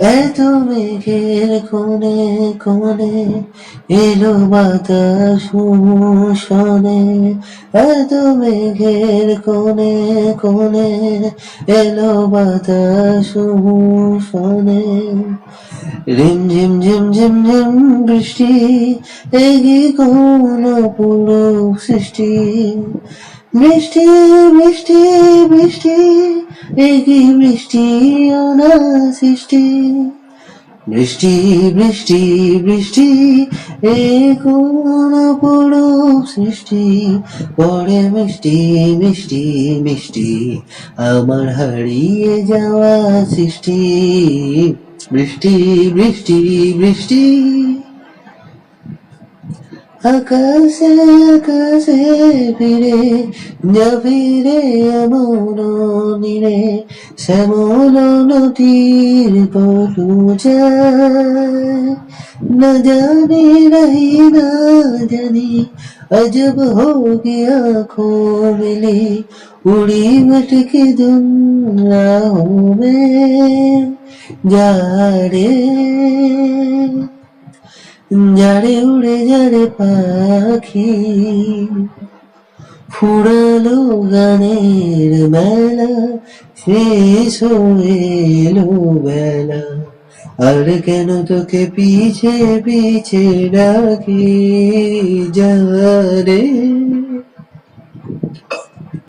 এত মেঘের কোণে কোণে এলো বাতাস শোনে, এত মেঘের কোণে কোণে এলো বাতাস শোনে। রিমঝিম ঝিম ঝিম ঝিম বৃষ্টি, এগিয়ে কোন অপরূপ সৃষ্টি। বৃষ্টি বৃষ্টি বৃষ্টি, এগিয়ে বৃষ্টি অনার সৃষ্টি। বৃষ্টি বৃষ্টি বৃষ্টি, এ কোন অপরূপ সৃষ্টি। পড়ে মিষ্টি মিষ্টি মিষ্টি, আমার হারিয়ে যাওয়া সৃষ্টি। বৃষ্টি বৃষ্টি বৃষ্টি, আকাশে আকাশে ফিরে যা ফিরে এমন নীরে, শ্যামল নদীর পথু যায়। न जाने रही ना जानी अजब हो गया खो मिली, उड़ी भटकी धुन राहों में जा रे। যারে উড়ে যারে পাখি, ফুরালো গানের মেলা, শেষ হয়ে এলো বেলা। আর কেন তোকে পিছে পিছে ডাকি, যারে।